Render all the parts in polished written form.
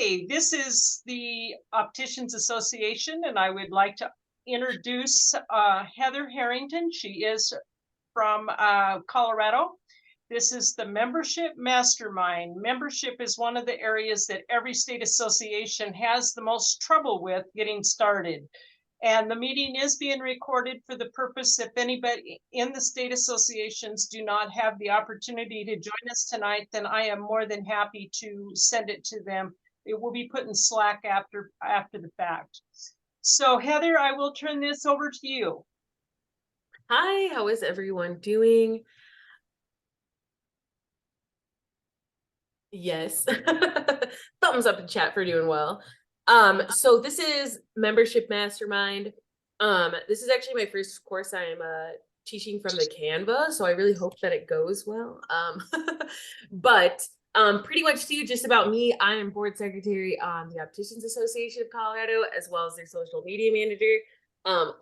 Okay, this is the Opticians Association, and I would like to introduce Heather Harrington. She is from Colorado. This is the Membership Mastermind. Membership is one of the areas that every state association has the most trouble with getting started. And the meeting is being recorded for the purpose if anybody in the state associations do not have the opportunity to join us tonight, then I am more than happy to send it to them. It will be put in Slack after the fact. So Heather, I will turn this over to you. Hi, how is everyone doing? Yes. Thumbs up in chat for doing well. So this is Membership Mastermind. This is actually my first course I'm teaching from the Canva, so I really hope that it goes well. But pretty much too, just about me, I am board secretary on the Opticians Association of Colorado, as well as their social media manager.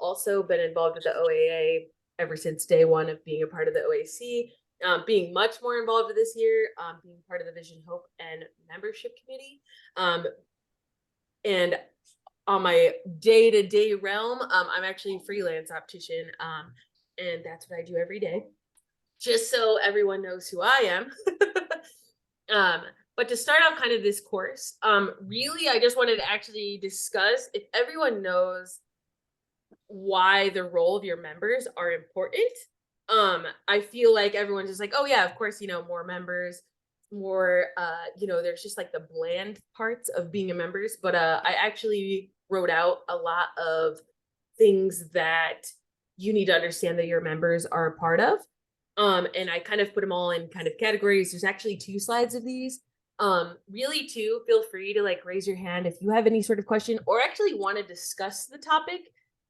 Also been involved with the OAA ever since day one of being a part of the OAC. Being much more involved this year, being part of the Vision, Hope, and Membership Committee. And on my day-to-day realm, I'm actually a freelance optician, and that's what I do every day. Just so everyone knows who I am. But to start out kind of this course, really, I just wanted to actually discuss if everyone knows why the role of your members are important. I feel like everyone's just like, oh yeah, of course, more members, more there's just like the bland parts of being a members. But I actually wrote out a lot of things that you need to understand that your members are a part of. And I kind of put them all in kind of categories. There's actually 2 slides of these. Really too, feel free to like raise your hand if you have any sort of question or actually want to discuss the topic.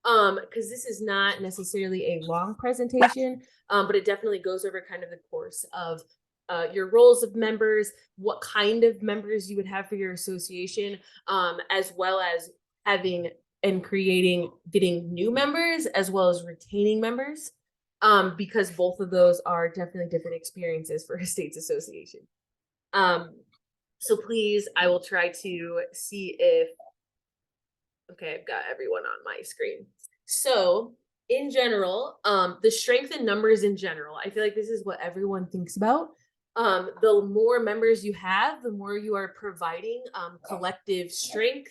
Because this is not necessarily a long presentation, but it definitely goes over kind of the course of your roles of members, what kind of members you would have for your association, as well as having and getting new members, as well as retaining members, because both of those are definitely different experiences for a state's association. So please, I will try to see if okay, I've got everyone on my screen. So in general, the strength in numbers in general, I feel like this is what everyone thinks about. The more members you have, the more you are providing collective strength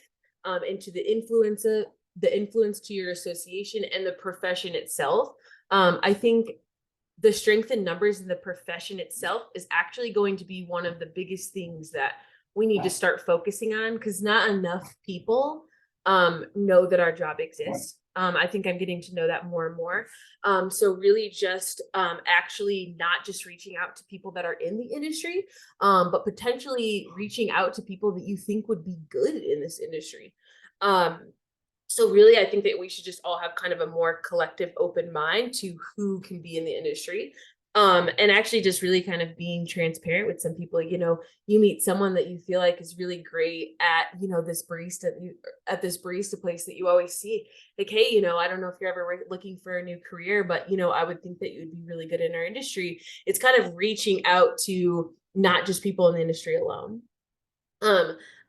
into the influence to your association and the profession itself. I think the strength in numbers in the profession itself is actually going to be one of the biggest things that we need to start focusing on, because not enough people know that our job exists. I think I'm getting to know that more and more. So really just actually not just reaching out to people that are in the industry, but potentially reaching out to people that you think would be good in this industry. So really, I think that we should just all have kind of a more collective open mind to who can be in the industry. And actually just really kind of being transparent with some people. You meet someone that you feel like is really great at, this barista place that you always see. Like, hey, I don't know if you're ever looking for a new career, but, I would think that you would be really good in our industry. It's kind of reaching out to not just people in the industry alone.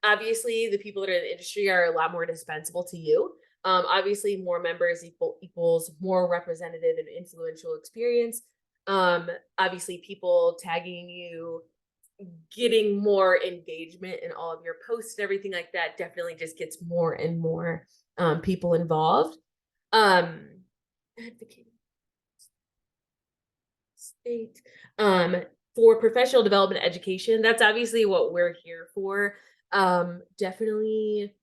Obviously, the people that are in the industry are a lot more indispensable to you. Obviously, more members equals more representative and influential experience. Obviously, people tagging you, getting more engagement in all of your posts and everything like that definitely just gets more and more people involved. State. For professional development education, that's obviously what we're here for. Definitely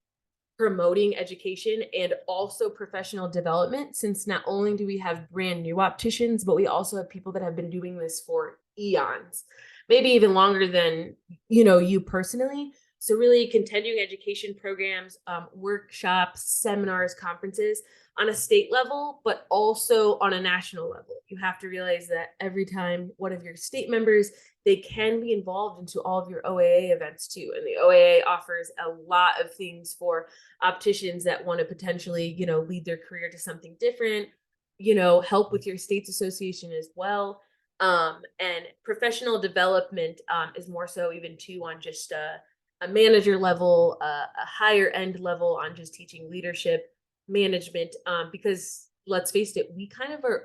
promoting education and also professional development, since not only do we have brand new opticians, but we also have people that have been doing this for eons, maybe even longer than you personally. So really continuing education programs, workshops, seminars, conferences on a state level, but also on a national level. You have to realize that every time one of your state members, they can be involved into all of your OAA events too. And the OAA offers a lot of things for opticians that want to potentially, lead their career to something different, help with your state's association as well. And professional development is more so even too on just a manager level, a higher end level on just teaching leadership, management, because let's face it, we kind of are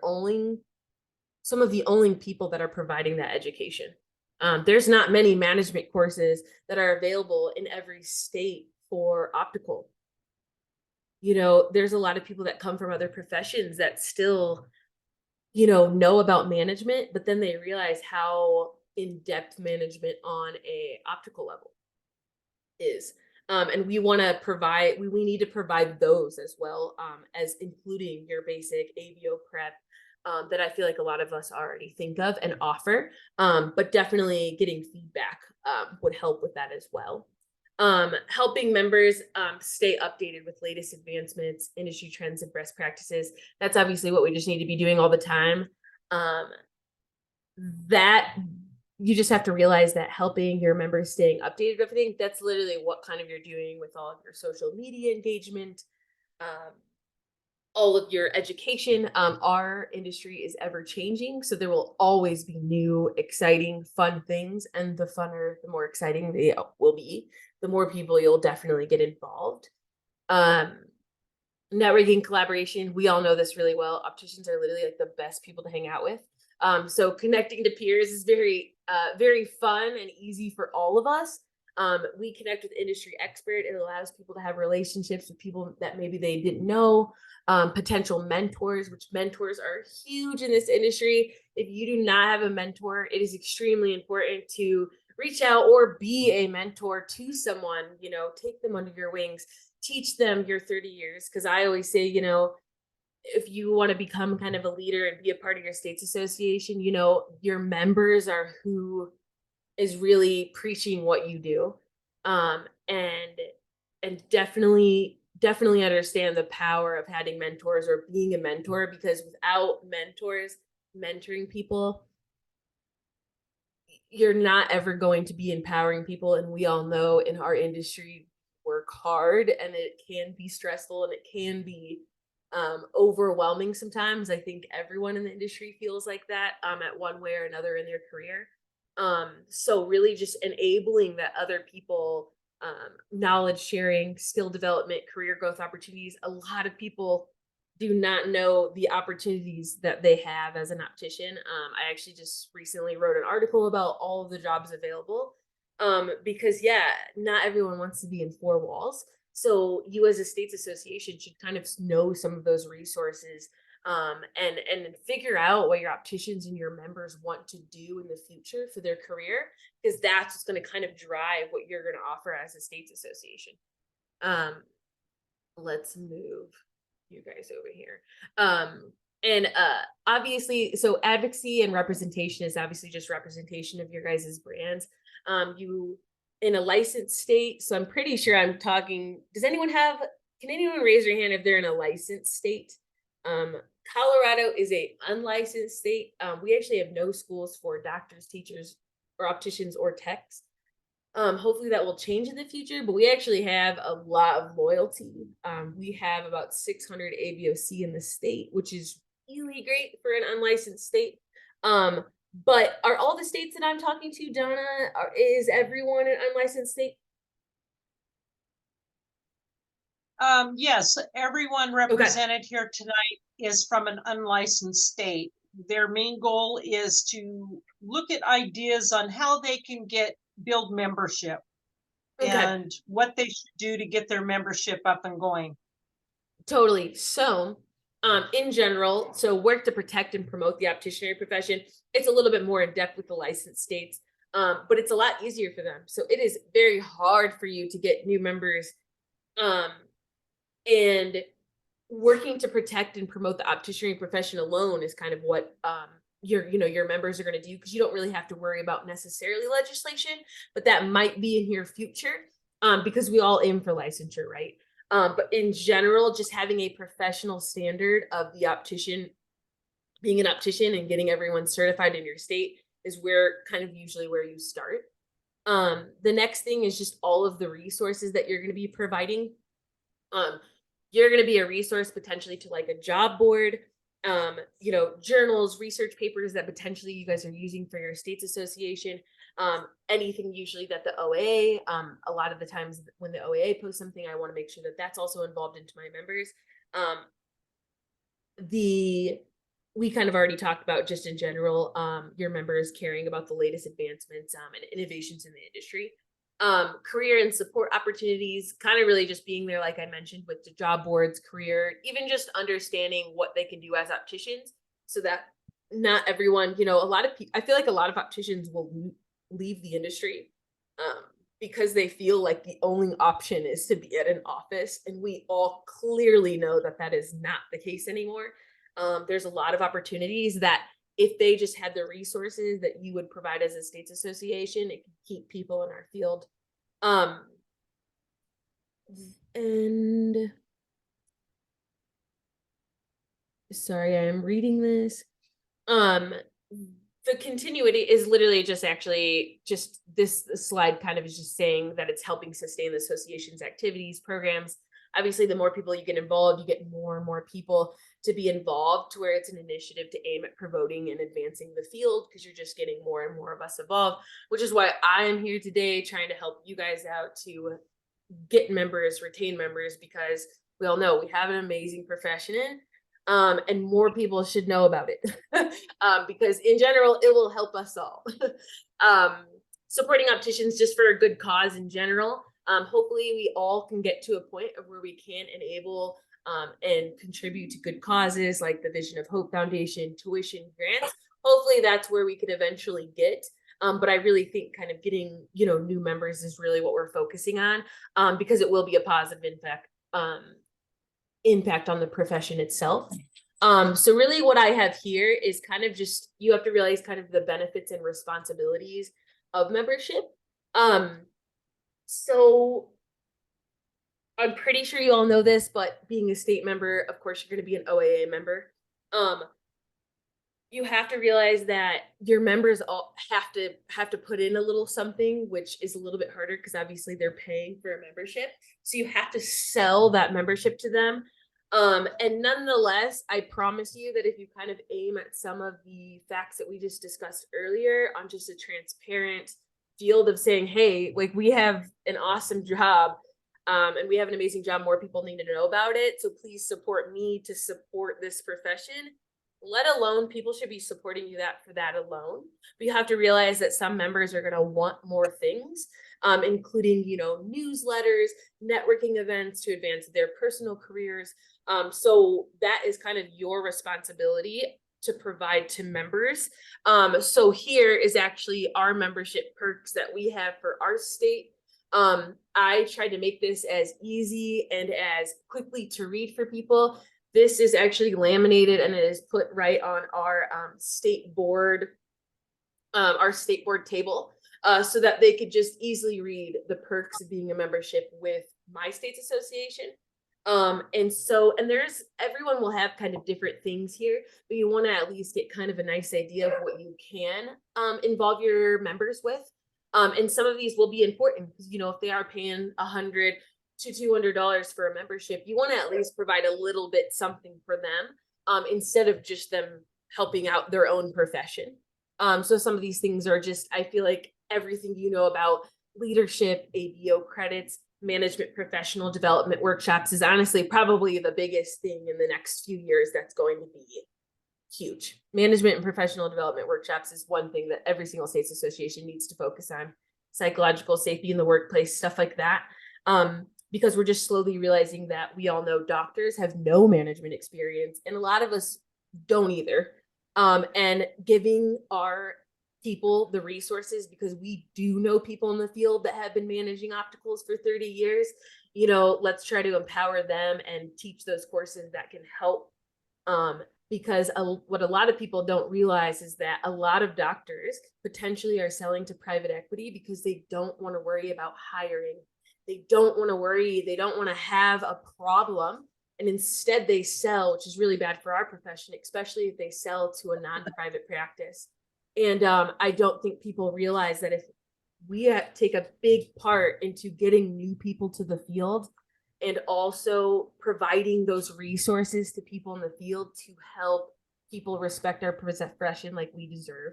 some of the only people that are providing that education. There's not many management courses that are available in every state for optical. There's a lot of people that come from other professions that still, know about management, but then they realize how in-depth management on a optical level is. And we want to provide, we need to provide those as well, as including your basic AVO prep, that I feel like a lot of us already think of and offer. But definitely getting feedback would help with that as well. Helping members stay updated with latest advancements, industry trends, and best practices. That's obviously what we just need to be doing all the time. That you just have to realize that helping your members staying updated with everything, that's literally what kind of you're doing with all of your social media engagement, all of your education. Our industry is ever changing, so there will always be new, exciting, fun things, and the funner, the more exciting they will be, the more people you'll definitely get involved. Networking, collaboration, we all know this really well. Opticians are literally like the best people to hang out with. So connecting to peers is very, very fun and easy for all of us. We connect with industry expert. It allows people to have relationships with people that maybe they didn't know, potential mentors, which mentors are huge in this industry. If you do not have a mentor, it is extremely important to reach out or be a mentor to someone, take them under your wings, teach them your 30 years. Cause I always say, if you want to become kind of a leader and be a part of your state's association, your members are who is really preaching what you do. And definitely understand the power of having mentors or being a mentor, because without mentors mentoring people, you're not ever going to be empowering people. And we all know in our industry, work hard and it can be stressful and it can be overwhelming sometimes. I think everyone in the industry feels like that at one way or another in their career. So really just enabling that other people, knowledge sharing, skill development, career growth opportunities. A lot of people do not know the opportunities that they have as an optician. I actually just recently wrote an article about all of the jobs available, because not everyone wants to be in four walls. So you as a state's association should kind of know some of those resources, and figure out what your opticians and your members want to do in the future for their career, because that's what's going to kind of drive what you're going to offer as a state's association. Let's move you guys over here. And obviously, so advocacy and representation is obviously just representation of your guys' brands. You in a licensed state, so I'm pretty sure I'm talking, can anyone raise their hand if they're in a licensed state? Colorado is a unlicensed state. We actually have no schools for doctors, teachers, or opticians or techs. Hopefully that will change in the future, but we actually have a lot of loyalty. We have about 600 AVOC in the state, which is really great for an unlicensed state. But are all the states that I'm talking to, Donna, is everyone an unlicensed state? Yes, everyone represented here tonight is from an unlicensed state. Their main goal is to look at ideas on how they can build membership and what they should do to get their membership up and going. Totally. So, in general, so work to protect and promote the opticianry profession. It's a little bit more in depth with the licensed states, but it's a lot easier for them. So it is very hard for you to get new members, and working to protect and promote the opticianry profession alone is kind of what your members are going to do, because you don't really have to worry about necessarily legislation, but that might be in your future, because we all aim for licensure, right? But in general, just having a professional standard of the optician, being an optician and getting everyone certified in your state is usually where you start. The next thing is just all of the resources that you're going to be providing. You're going to be a resource potentially to like a job board, journals, research papers that potentially you guys are using for your state's association. Anything usually that the OAA, a lot of the times when the OAA posts something, I want to make sure that that's also involved into my members. We kind of already talked about just in general, your members caring about the latest advancements and innovations in the industry. Career and support opportunities, kind of really just being there, like I mentioned, with the job boards, career, even just understanding what they can do as opticians, so that not everyone, a lot of people, I feel like a lot of opticians will leave the industry because they feel like the only option is to be at an office. And we all clearly know that that is not the case anymore. There's a lot of opportunities that if they just had the resources that you would provide as a states association, it could keep people in our field. And sorry, I am reading this. The continuity is literally just actually just this slide kind of is just saying that it's helping sustain the association's activities, programs. Obviously, the more people you get involved, you get more and more people to be involved, to where it's an initiative to aim at promoting and advancing the field, because you're just getting more and more of us involved, which is why I am here today trying to help you guys out to get members, retain members, because we all know we have an amazing profession, and more people should know about it. Because in general, it will help us all. Supporting opticians just for a good cause in general. Hopefully we all can get to a point of where we can enable and contribute to good causes like the Vision of Hope Foundation, tuition grants. Hopefully that's where we could eventually get. But I really think kind of getting, new members is really what we're focusing on, because it will be a positive impact on the profession itself. So really what I have here is kind of just, you have to realize kind of the benefits and responsibilities of membership. So I'm pretty sure you all know this, but being a state member, of course, you're going to be an OAA member. You have to realize that your members all have to put in a little something, which is a little bit harder because obviously they're paying for a membership. So you have to sell that membership to them. And nonetheless, I promise you that if you kind of aim at some of the facts that we just discussed earlier on just a transparent field of saying, hey, like we have an awesome job, and we have an amazing job, more people need to know about it. So please support me to support this profession. Let alone people should be supporting you for that alone. But you have to realize that some members are going to want more things, including, newsletters, networking events to advance their personal careers. So that is kind of your responsibility to provide to members. So here is actually our membership perks that we have for our state. I tried to make this as easy and as quickly to read for people. This is actually laminated and it is put right on our state board table, so that they could just easily read the perks of being a membership with my state's association. And there's, everyone will have kind of different things here, but you want to at least get kind of a nice idea of what you can involve your members with. And some of these will be important because, if they are paying $100 to $200 for a membership, you want to at least provide a little bit something for them, instead of just them helping out their own profession. So some of these things are just, I feel like everything about leadership, ABO credits, management professional development workshops is honestly probably the biggest thing in the next few years that's going to be huge. Management and professional development workshops is one thing that every single states association needs to focus on. Psychological safety in the workplace, stuff like that. Because we're just slowly realizing that we all know doctors have no management experience, and a lot of us don't either. And giving our people the resources, because we do know people in the field that have been managing opticals for 30 years, let's try to empower them and teach those courses that can help. Because what a lot of people don't realize is that a lot of doctors potentially are selling to private equity because they don't want to worry about hiring. They don't want to worry. They don't want to have a problem. And instead they sell, which is really bad for our profession, especially if they sell to a non-private practice. And I don't think people realize that if we take a big part into getting new people to the field and also providing those resources to people in the field to help people respect our profession like we deserve,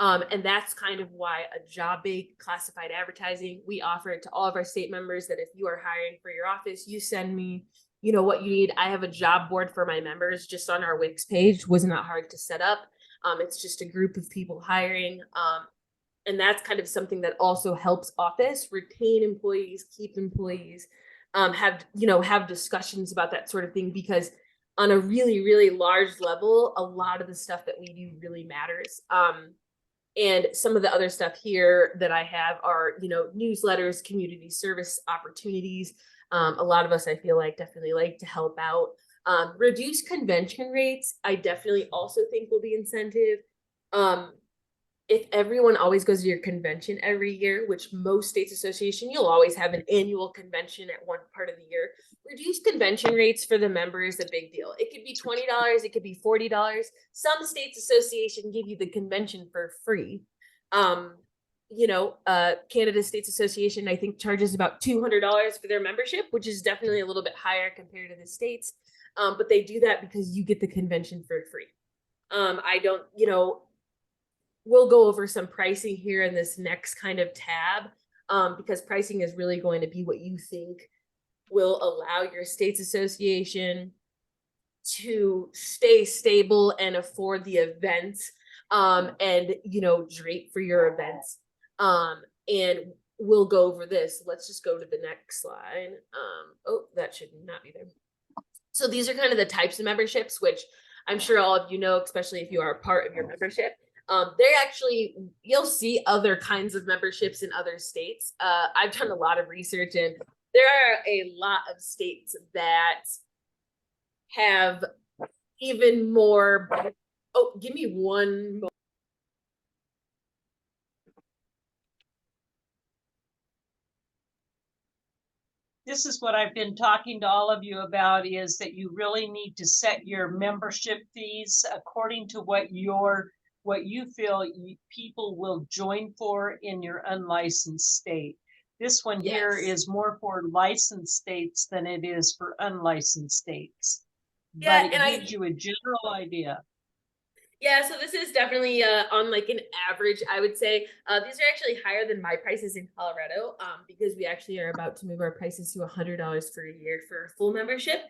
And that's kind of why a job-based classified advertising, we offer it to all of our state members that if you are hiring for your office, you send me, you know, what you need. I have a job board for my members just on our Wix page. Was not hard to set up. It's just a group of people hiring. And that's kind of something that also helps office retain employees, keep employees, have discussions about that sort of thing, because on a really, really large level, a lot of the stuff that we do really matters. And some of the other stuff here that I have are, newsletters, community service opportunities. A lot of us, I feel like, definitely like to help out. Reduce convention rates, I definitely also think will be incentive. If everyone always goes to your convention every year, which most states association, you'll always have an annual convention at one part of the year. Reduce convention rates for the member is a big deal. It could be $20, it could be $40. Some states association give you the convention for free. Canada States Association, I think, charges about $200 for their membership, which is definitely a little bit higher compared to the states. But they do that because you get the convention for free. We'll go over some pricing here in this next kind of tab, because pricing is really going to be what you think will allow your states association to stay stable and afford the events, and drape for your events. And we'll go over this. Let's just go to the next slide. That should not be there. So these are kind of the types of memberships, which I'm sure all of you know, especially if you are a part of your membership. You'll see other kinds of memberships in other states. I've done a lot of research, and there are a lot of states that have even more. Oh, give me one moment. This is what I've been talking to all of you about, is that you really need to set your membership fees according to what you feel people will join for in your unlicensed state. This one here is more for licensed states than it is for unlicensed states. Yeah, but it gives you a general idea. Yeah, so this is definitely on like an average, I would say. These are actually higher than my prices in Colorado, because we actually are about to move our prices to $100 for a year for a full membership.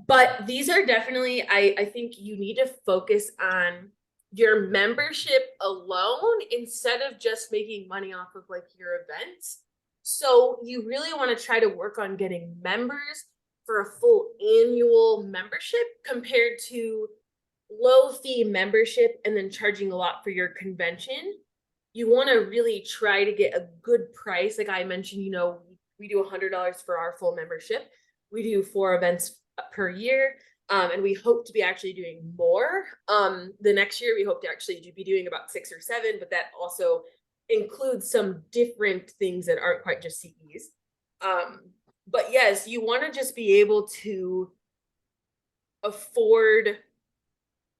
But these are definitely, I think you need to focus on your membership alone instead of just making money off of like your events. So you really want to try to work on getting members for a full annual membership compared to low fee membership and then charging a lot for your convention. You want to really try to get a good price. Like I mentioned, we do $100 for our full membership. We do 4 events per year. And we hope to be actually doing more. The next year, we hope to actually be doing about 6 or 7, but that also includes some different things that aren't quite just CEs. But yes, you want to just be able to afford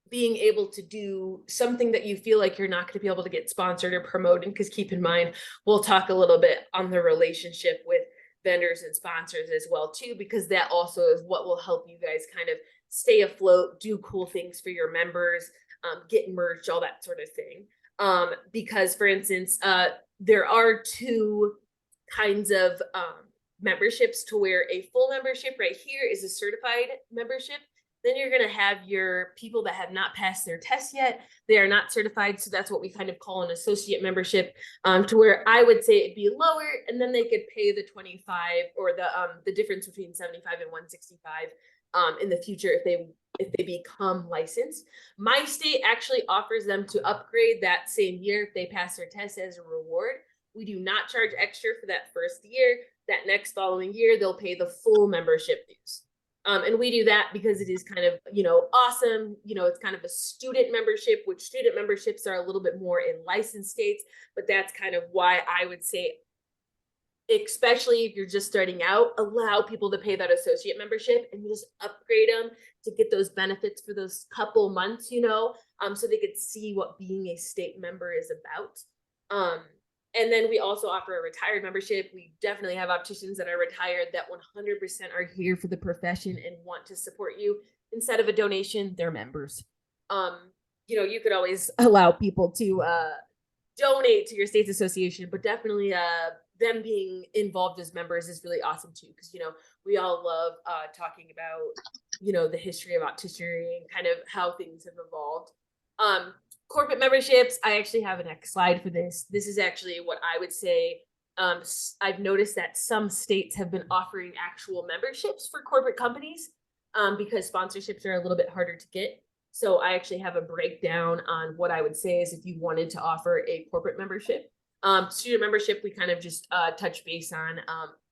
being able to do something that you feel like you're not going to be able to get sponsored or promoted, because keep in mind, we'll talk a little bit on the relationship with vendors and sponsors as well too, because that also is what will help you guys kind of stay afloat, do cool things for your members, get merch, all that sort of thing. Because for instance, there are 2 kinds of memberships, to where a full membership right here is a certified membership. Then you're going to have your people that have not passed their test yet. They are not certified. So that's what we kind of call an associate membership, to where I would say it'd be lower, and then they could pay the 25 or the difference between 75 and 165 in the future if they become licensed. My state actually offers them to upgrade that same year if they pass their test as a reward. We do not charge extra for that first year. That next following year, they'll pay the full membership dues. And we do that because it is kind of, awesome. It's kind of a student membership, which student memberships are a little bit more in licensed states, but that's kind of why I would say, especially if you're just starting out, allow people to pay that associate membership and just upgrade them to get those benefits for those couple months, so they could see what being a state member is about. And then we also offer a retired membership. We definitely have opticians that are retired that 100% are here for the profession and want to support you. Instead of a donation, they're members. you could always allow people to donate to your state's association, but definitely them being involved as members is really awesome too, because we all love talking about the history of opticianry and kind of how things have evolved. Corporate memberships, I actually have a next slide for this. This is actually what I would say. I've noticed that some states have been offering actual memberships for corporate companies because sponsorships are a little bit harder to get. So I actually have a breakdown on what I would say is if you wanted to offer a corporate membership. Student membership, we kind of just touch base on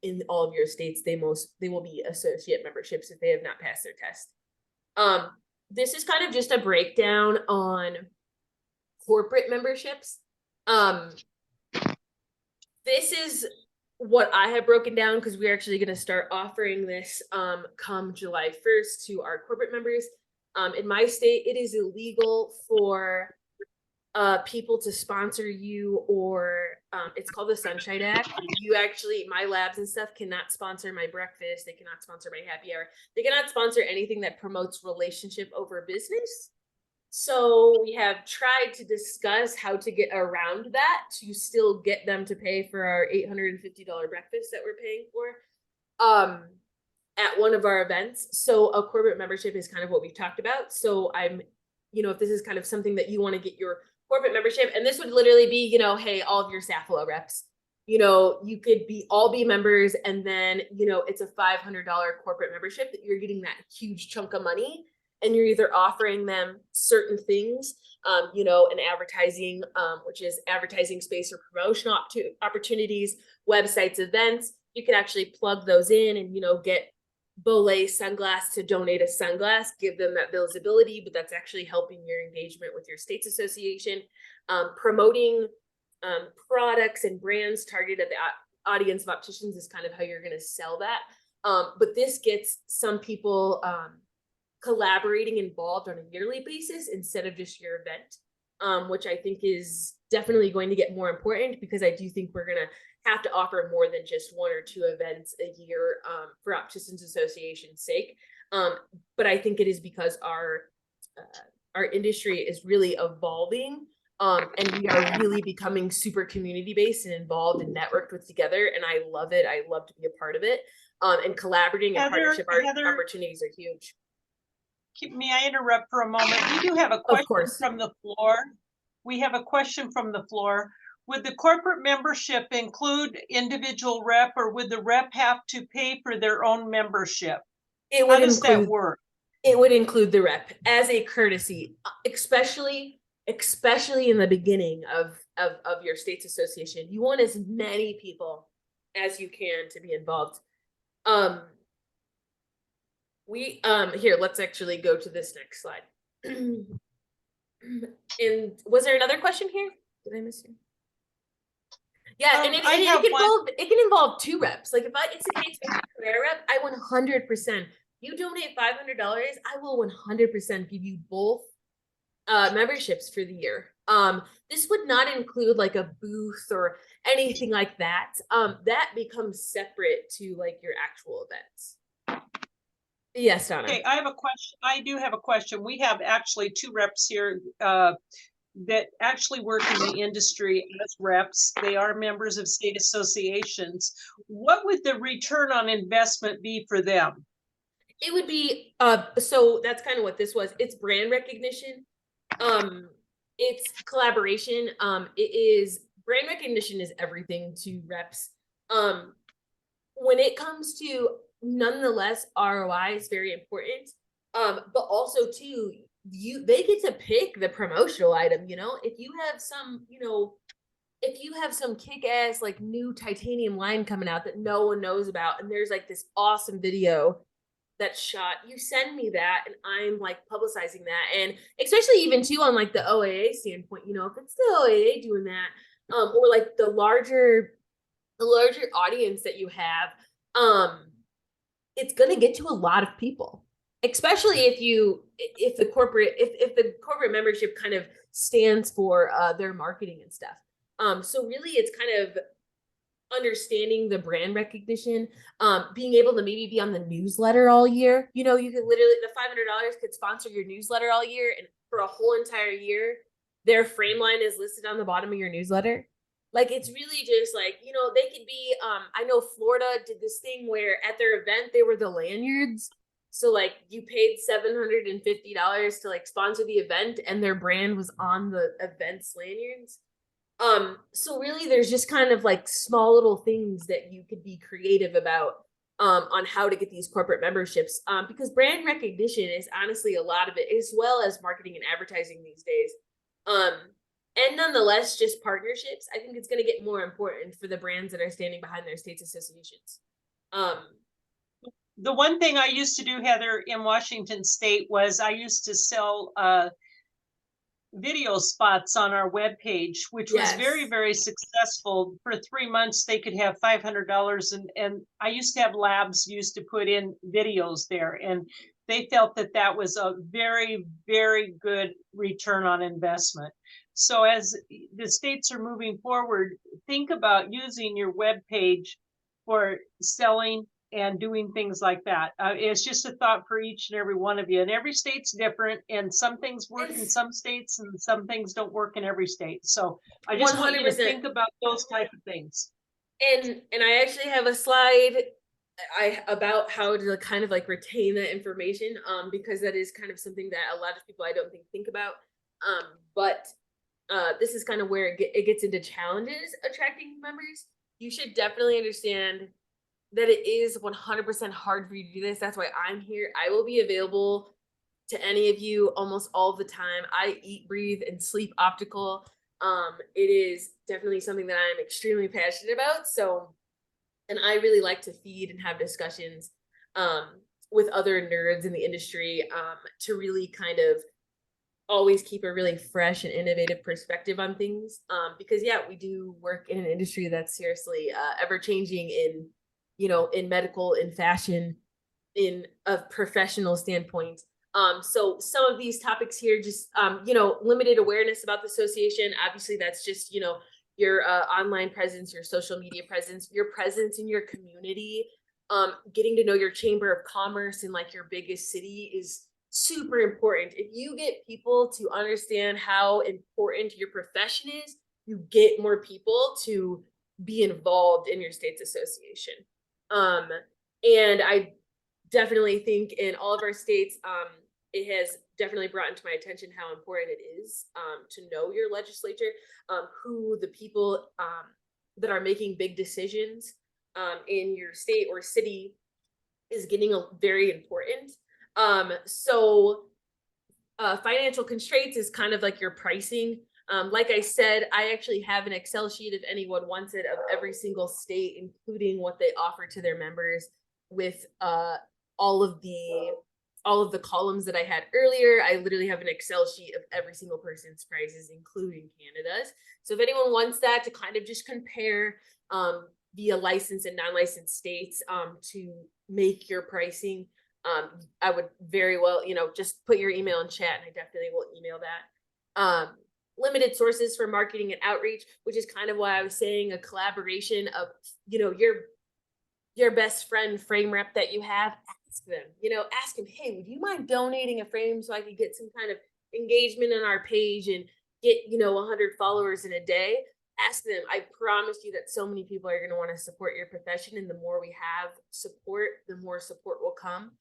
in all of your states. They will be associate memberships if they have not passed their test. This is kind of just a breakdown on corporate memberships. This is what I have broken down because we're actually going to start offering this come July 1st to our corporate members. In my state, it is illegal for people to sponsor you, or it's called the Sunshine Act. My labs and stuff cannot sponsor my breakfast. They cannot sponsor my happy hour. They cannot sponsor anything that promotes relationship over business. So we have tried to discuss how to get around that to still get them to pay for our $850 breakfast that we're paying for at one of our events. So a corporate membership is kind of what we've talked about. So if this is kind of something that you want to get your corporate membership, and this would literally be, hey, all of your SAFLA reps, you could all be members, and then, it's a $500 corporate membership that you're getting that huge chunk of money, and you're either offering them certain things, an advertising, which is advertising space or promotional opportunities, websites, events. You could actually plug those in and, get OAA Sunglass to donate a sunglass, give them that visibility, but that's actually helping your engagement with your state's association. Promoting products and brands targeted at the audience of opticians is kind of how you're going to sell that. But this gets some people collaborating involved on a yearly basis instead of just your event, which I think is definitely going to get more important, because I do think we're going to have to offer more than just one or two events a year for Opticians Association's sake. But I think it is because our industry is really evolving, and we are really becoming super community-based and involved and networked with together. And I love it. I love to be a part of it. And collaborating and partnership opportunities are huge. May I interrupt for a moment? We do have a question from the floor. We have a question from the floor. Would the corporate membership include individual rep, or would the rep have to pay for their own membership? How does that work? It would include the rep as a courtesy, especially in the beginning of your state's association. You want as many people as you can to be involved. Here, let's actually go to this next slide. And was there another question here? Did I miss you? Yeah, and it can involve two reps. Like if it's a case of a career rep, I 100%. You donate $500, I will 100% give you both memberships for the year. This would not include like a booth or anything like that. That becomes separate to like your actual events. Yes, Donna. Okay, I have a question. I do have a question. We have actually two reps here that actually work in the industry as reps. They are members of state associations. What would the return on investment be for them? It would be, so that's kind of what this was. It's brand recognition. It's collaboration. Brand recognition is everything to reps. When it comes to, nonetheless, ROI is very important. But also too, they get to pick the promotional item. If you have some kick-ass like new titanium line coming out that no one knows about, and there's like this awesome video that's shot, you send me that and I'm like publicizing that. And especially even too on like the OAA standpoint, if it's the OAA doing that, or like the larger audience that you have, it's going to get to a lot of people, especially if the corporate membership kind of stands for their marketing and stuff. So really it's kind of understanding the brand recognition, being able to maybe be on the newsletter all year. You could literally, the $500 could sponsor your newsletter all year, and for a whole entire year, their frame line is listed on the bottom of your newsletter. Like, it's really just like, you know, they could be, I know Florida did this thing where at their event, they were the lanyards. So like you paid $750 to like sponsor the event and their brand was on the event's lanyards. So really there's just kind of like small little things that you could be creative about on how to get these corporate memberships. Because brand recognition is honestly a lot of it, as well as marketing and advertising these days. And nonetheless, just partnerships. I think it's going to get more important for the brands that are standing behind their states associations. The one thing I used to do, Heather, in Washington State was I used to sell video spots on our webpage, which was very, very successful. For 3 months, they could have $500. And I used to have labs used to put in videos there. And they felt that that was a very, very good return on investment. So as the states are moving forward, think about using your webpage for selling and doing things like that. It's just a thought for each and every one of you. And every state's different, and some things work in some states and some things don't work in every state. So I just want you to think about those type of things. And I actually have a slide about how to kind of like retain that information, because that is kind of something that a lot of people I don't think about. But this is kind of where it gets into challenges attracting members. You should definitely understand that it is 100% hard for you to do this. That's why I'm here. I will be available to any of you almost all the time. I eat, breathe, and sleep optical. It is definitely something that I'm extremely passionate about. So, and I really like to feed and have discussions with other nerds in the industry to really kind of always keep a really fresh and innovative perspective on things. Because yeah, we do work in an industry that's seriously ever changing in, you know, in medical, in fashion, in a professional standpoint. So some of these topics here, just, you know, limited awareness about the association. Obviously that's just, you know, your online presence, your social media presence, your presence in your community, getting to know your chamber of commerce in like your biggest city is super important. If you get people to understand how important your profession is, you get more people to be involved in your state's association. And I definitely think in all of our states, it has definitely brought into my attention how important it is to know your legislature, who the people that are making big decisions in your state or city is getting very important. So financial constraints is kind of like your pricing. Like I said, I actually have an Excel sheet if anyone wants it of every single state, including what they offer to their members with all of the columns that I had earlier. I literally have an Excel sheet of every single person's prices, including Canada's. So if anyone wants that to kind of just compare via licensed and non-licensed states to make your pricing, I would very well, you know, just put your email in chat and I definitely will email that. Limited sources for marketing and outreach, which is kind of why I was saying a collaboration of, you know, your best friend frame rep that you have, ask them, you know, ask them, hey, would you mind donating a frame so I could get some kind of engagement on our page and get, you know, 100 followers in a day? Ask them. I promise you that so many people are going to want to support your profession, and the more we have support, the more support will come.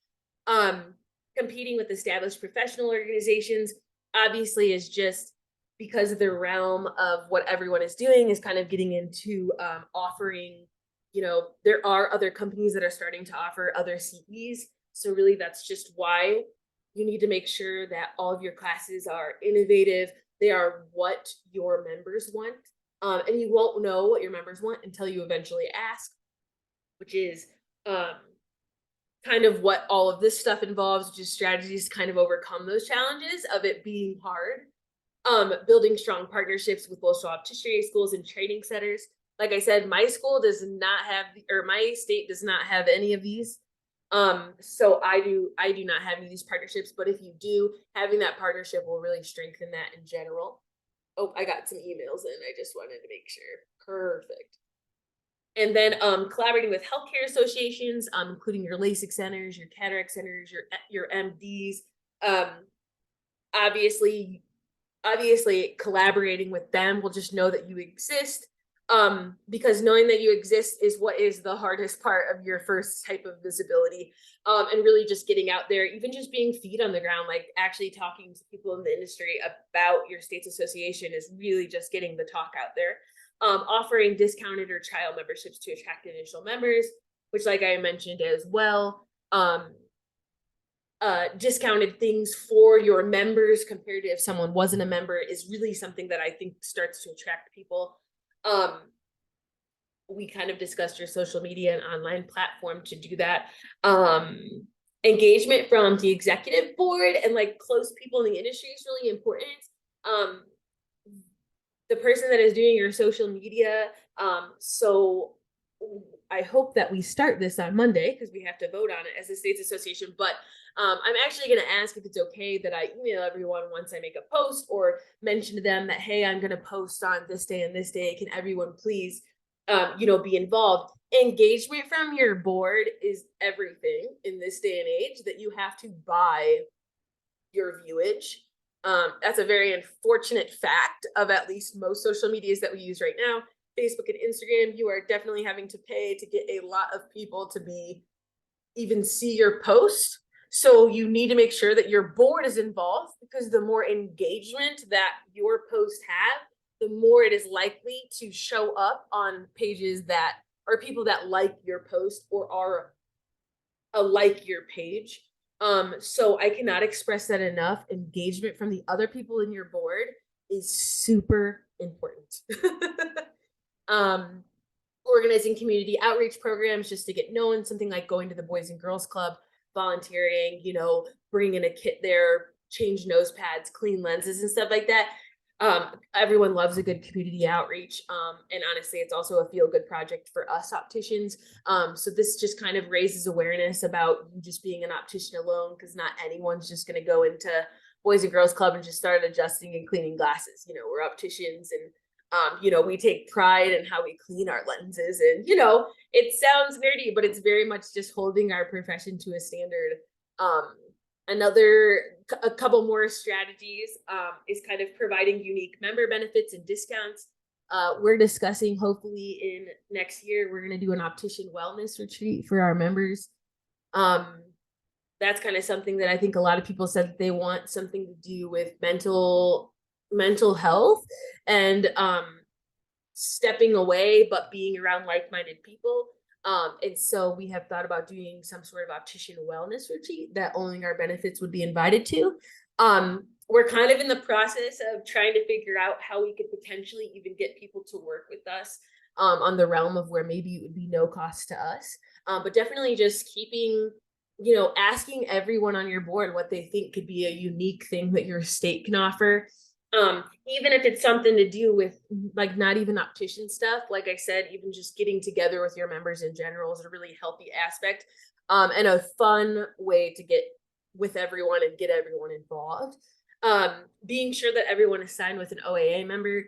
Competing with established professional organizations obviously is just because of the realm of what everyone is doing is kind of getting into offering, you know, there are other companies that are starting to offer other CEs. So really that's just why you need to make sure that all of your classes are innovative. They are what your members want. And you won't know what your members want until you eventually ask, which is kind of what all of this stuff involves, which is strategies to kind of overcome those challenges of it being hard. Building strong partnerships with local opticianry schools and training centers. Like I said, my school does not have, or my state does not have any of these. So I do not have any of these partnerships, but if you do, having that partnership will really strengthen that in general. Oh, I got some emails in. I just wanted to make sure. Perfect. And then collaborating with healthcare associations, including your LASIK centers, your cataract centers, your MDs, obviously collaborating with them will just know that you exist, because knowing that you exist is what is the hardest part of your first type of visibility, and really just getting out there, even just being feet on the ground, like actually talking to people in the industry about your state's association is really just getting the talk out there. Offering discounted or trial memberships to attract initial members, which like I mentioned as well, discounted things for your members compared to if someone wasn't a member is really something that I think starts to attract people. We kind of discussed your social media and online platform to do that. Engagement from the executive board and like close people in the industry is really important. The person that is doing your social media, so I hope that we start this on Monday because we have to vote on it as a state's association. But I'm actually going to ask if it's okay that I email everyone once I make a post or mention to them that, hey, I'm going to post on this day and this day. Can everyone please, be involved? Engagement from your board is everything in this day and age, that you have to buy your viewage. That's a very unfortunate fact of at least most social medias that we use right now. Facebook and Instagram, you are definitely having to pay to get a lot of people to even see your post. So you need to make sure that your board is involved, because the more engagement that your posts have, the more it is likely to show up on pages that are people that like your post or are a like your page. So I cannot express that enough. Engagement from the other people in your board is super important. Organizing community outreach programs just to get known, something like going to the Boys and Girls Club, volunteering, bringing a kit there, change nose pads, clean lenses and stuff like that. Everyone loves a good community outreach. And honestly, it's also a feel-good project for us opticians. So this just kind of raises awareness about you just being an optician alone, because not anyone's just going to go into Boys and Girls Club and just start adjusting and cleaning glasses. We're opticians, and we take pride in how we clean our lenses, and it sounds nerdy, but it's very much just holding our profession to a standard. A couple more strategies is kind of providing unique member benefits and discounts. We're discussing, hopefully in next year, we're going to do an optician wellness retreat for our members. That's kind of something that I think a lot of people said that they want something to do with mental health and stepping away, but being around like-minded people. And so we have thought about doing some sort of optician wellness retreat that only our benefits would be invited to. We're kind of in the process of trying to figure out how we could potentially even get people to work with us on the realm of where maybe it would be no cost to us. But definitely just keeping, asking everyone on your board what they think could be a unique thing that your state can offer. Even if it's something to do with like not even optician stuff, like I said, even just getting together with your members in general is a really healthy aspect, and a fun way to get with everyone and get everyone involved. Being sure that everyone is signed with an OAA member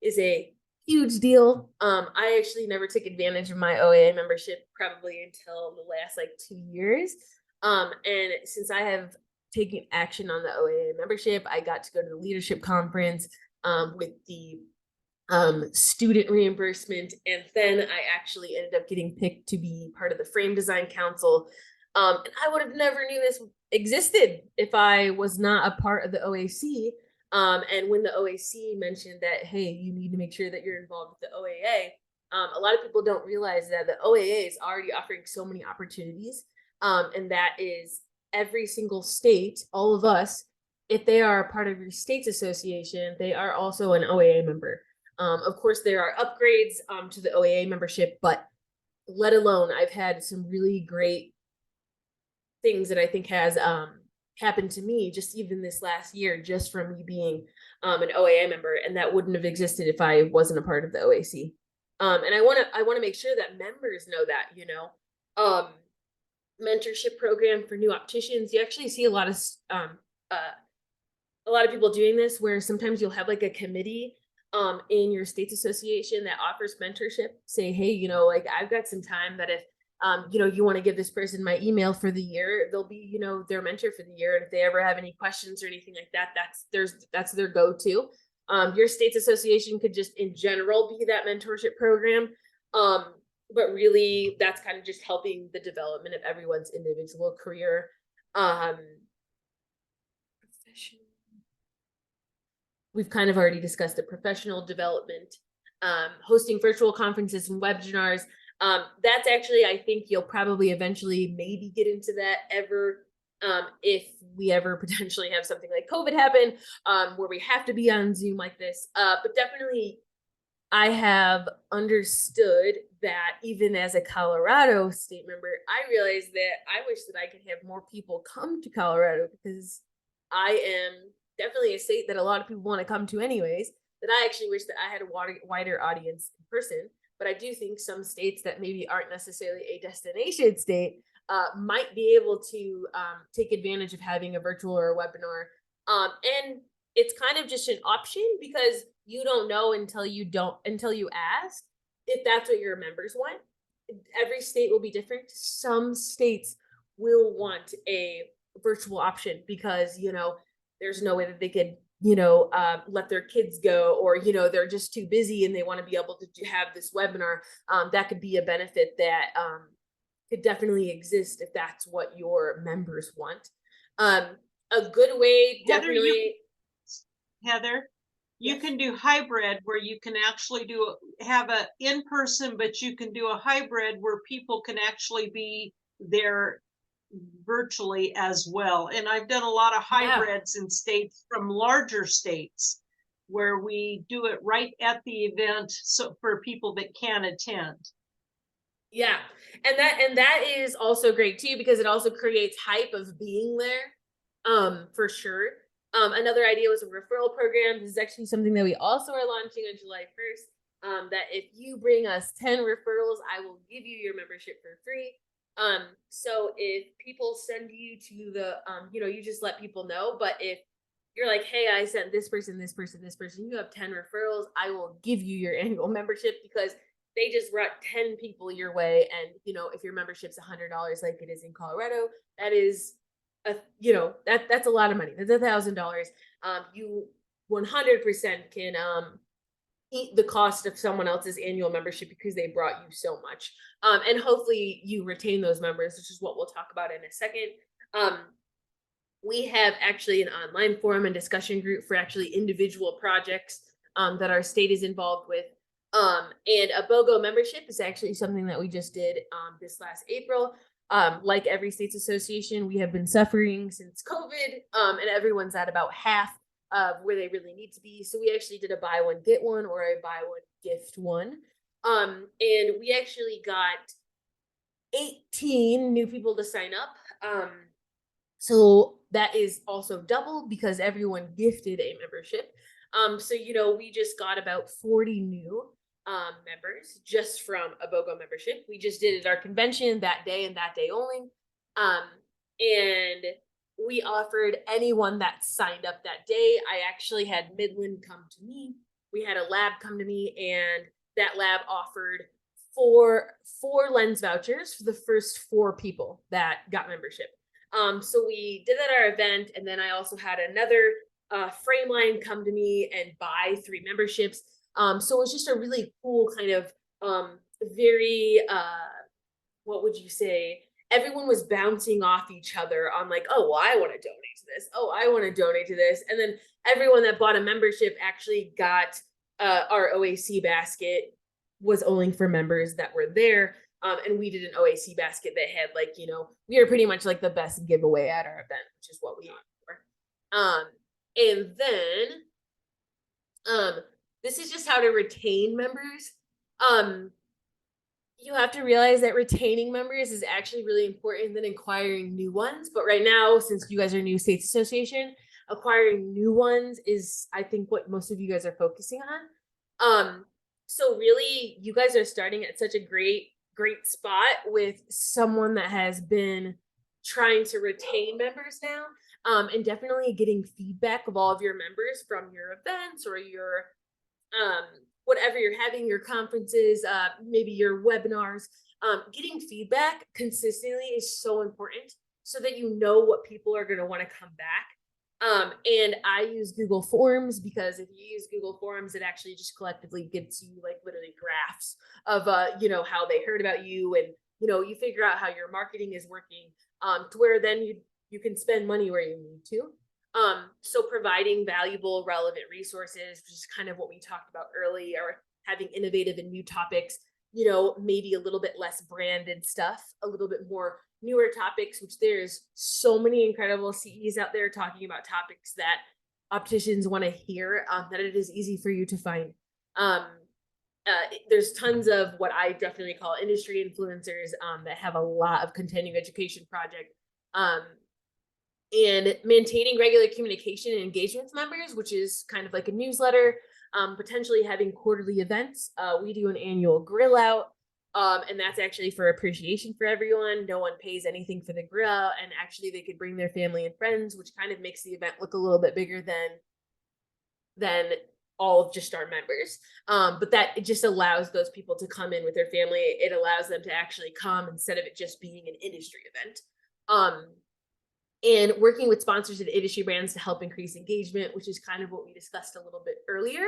is a huge deal. I actually never took advantage of my OAA membership probably until the last 2 years. And since I have taking action on the OAA membership, I got to go to the leadership conference with the student reimbursement, and then I actually ended up getting picked to be part of the frame design council. And I would have never knew this existed if I was not a part of the OAC. And when the OAC mentioned that, hey, you need to make sure that you're involved with the OAA, a lot of people don't realize that the OAA is already offering so many opportunities, and that is every single state, all of us, if they are a part of your state's association, they are also an OAA member. Of course, there are upgrades to the OAA membership, but let alone, I've had some really great things that I think has happened to me just even this last year, just from me being an OAA member, and that wouldn't have existed if I wasn't a part of the OAC. And I want to make sure that members know that, mentorship program for new opticians. You actually see a lot of people doing this, where sometimes you'll have a committee in your state's association that offers mentorship. Say, hey, I've got some time that if you want to give this person my email for the year, they'll be, their mentor for the year. And if they ever have any questions or anything like that, that's their go-to. Your state's association could just in general be that mentorship program. But really that's kind of just helping the development of everyone's individual career. We've kind of already discussed the professional development, hosting virtual conferences and webinars. That's actually, I think you'll probably eventually maybe get into that if we ever potentially have something like COVID happen, where we have to be on Zoom like this. But definitely I have understood that even as a Colorado state member, I realized that I wish that I could have more people come to Colorado, because I am definitely a state that a lot of people want to come to anyways, that I actually wish that I had a wider audience in person. But I do think some states that maybe aren't necessarily a destination state might be able to take advantage of having a virtual or a webinar. And it's kind of just an option, because you don't know until you ask if that's what your members want. Every state will be different. Some states will want a virtual option because, there's no way that they could, let their kids go, or, they're just too busy and they want to be able to have this webinar. That could be a benefit that could definitely exist if that's what your members want. A good way, definitely. Heather, you Yes. can do hybrid, where you can actually have a in-person, but you can do a hybrid where people can actually be there virtually as well. And I've done a lot of hybrids in states from larger states where we do it right at the event, so for people that can attend. Yeah. And that is also great too, because it also creates hype of being there. For sure. Another idea was a referral program. This is actually something that we also are launching on July 1st. That if you bring us 10 referrals, I will give you your membership for free. So if people send you to the, you just let people know. But if you're like, hey, I sent this person, this person, this person, you have 10 referrals, I will give you your annual membership, because they just brought 10 people your way. And, if your membership's $100 like it is in Colorado, that is that's a lot of money. That's $1,000. You 100% can eat the cost of someone else's annual membership because they brought you so much. And hopefully you retain those members, which is what we'll talk about in a second. We have actually an online forum and discussion group for actually individual projects that our state is involved with. And a BOGO membership is actually something that we just did this last April. Like every state's association, we have been suffering since COVID, and everyone's at about half of where they really need to be. So we actually did a buy one, get one, or a buy one, gift one. And we actually got 18 new people to sign up. So that is also double because everyone gifted a membership. So, we just got about 40 new members just from a BOGO membership. We just did it at our convention that day and that day only. And we offered anyone that signed up that day. I actually had Midland come to me. We had a lab come to me, and that lab offered four lens vouchers for the first 4 people that got membership. So we did that at our event, and then I also had another frame line come to me and buy 3 memberships. So it was just a really cool kind of very what would you say? Everyone was bouncing off each other on like, oh, well, I want to donate to this. Oh, I want to donate to this. And then everyone that bought a membership actually got our OAC basket was only for members that were there. And we did an OAC basket that had we are pretty much like the best giveaway at our event, which is what we aim for. And then this is just how to retain members. You have to realize that retaining members is actually really important than acquiring new ones. But right now, since you guys are new states association, acquiring new ones is, I think, what most of you guys are focusing on. So really, you guys are starting at such a great spot with someone that has been trying to retain members now, and definitely getting feedback of all of your members from your events or your whatever you're having, your conferences, maybe your webinars, getting feedback consistently is so important so that you know what people are going to want to come back. And I use Google Forms because if you use Google Forms, it actually just collectively gives you like literally graphs of, how they heard about you, and, you figure out how your marketing is working, to where then you can spend money where you need to. So providing valuable, relevant resources, which is kind of what we talked about earlier, having innovative and new topics, maybe a little bit less branded stuff, a little bit more newer topics, which there's so many incredible CEs out there talking about topics that opticians want to hear, that it is easy for you to find. There's tons of what I definitely call industry influencers, that have a lot of continuing education project, and maintaining regular communication and engagement with members, which is kind of like a newsletter, potentially having quarterly events. We do an annual grill out, and that's actually for appreciation for everyone. No one pays anything for the grill out, and actually they could bring their family and friends, which kind of makes the event look a little bit bigger than all of just our members. But that it just allows those people to come in with their family. It allows them to actually come instead of it just being an industry event. And working with sponsors and industry brands to help increase engagement, which is kind of what we discussed a little bit earlier.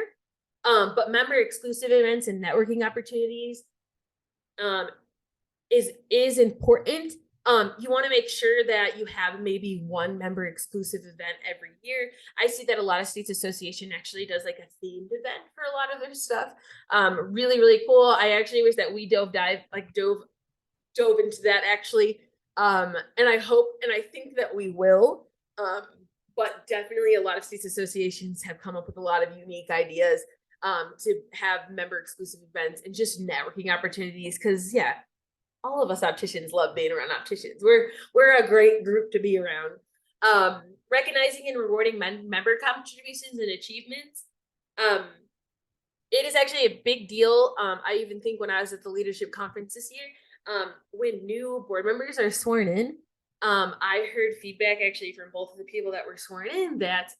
But member exclusive events and networking opportunities, is important. You want to make sure that you have maybe one member exclusive event every year. I see that a lot of states association actually does like a themed event for a lot of their stuff. Really, really cool. I actually wish that we dove into that actually. And I hope, and I think that we will, but definitely a lot of states associations have come up with a lot of unique ideas, to have member exclusive events and just networking opportunities. Cause yeah, all of us opticians love being around opticians. We're a great group to be around. Recognizing and rewarding member contributions and achievements. It is actually a big deal. I even think when I was at the leadership conference this year, when new board members are sworn in, I heard feedback actually from both of the people that were sworn in that,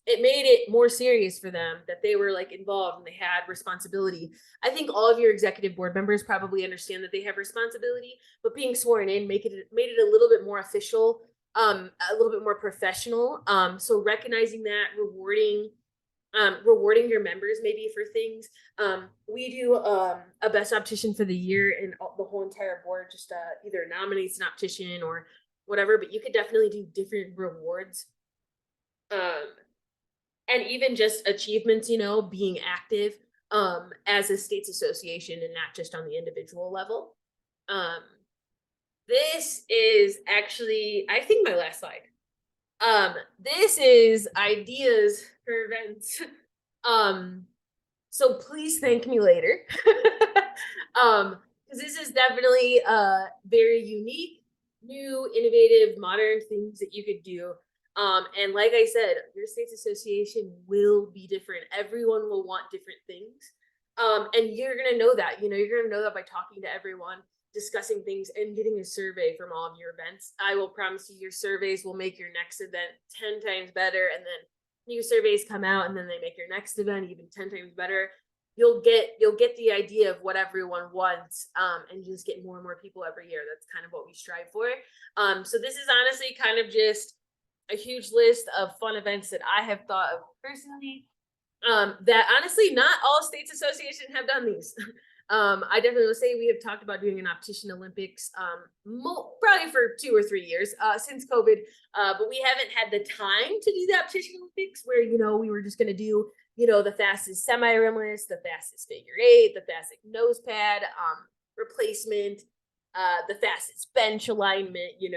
it made it more serious for them, that they were like involved and they had responsibility. I think all of your executive board members probably understand that they have responsibility, but being sworn in made it a little bit more official, a little bit more professional. So recognizing that, rewarding your members maybe for things. We do a best optician for the year, and the whole entire board just either nominates an optician or whatever, but you could definitely do different rewards. And even just achievements, being active, as a states association and not just on the individual level. This is actually, I think, my last slide. This is ideas for events. So please thank me later. Because this is definitely very unique, new, innovative, modern things that you could do. And like I said, your state's association will be different. Everyone will want different things. And you're gonna know that, you're gonna know that by talking to everyone, discussing things, and getting a survey from all of your events. I will promise you your surveys will make your next event 10 times better. And then new surveys come out and then they make your next event even 10 times better. You'll get the idea of what everyone wants, and just get more and more people every year. That's kind of what we strive for. So this is honestly kind of just a huge list of fun events that I have thought of personally, that honestly not all states associations have done these. I definitely will say we have talked about doing an optician Olympics, probably for 2 or 3 years, since COVID, but we haven't had the time to do the optician Olympics where, we were just going to do, the fastest semi-rimless, the fastest figure 8, the fastest nose pad, replacement, the fastest bench alignment. We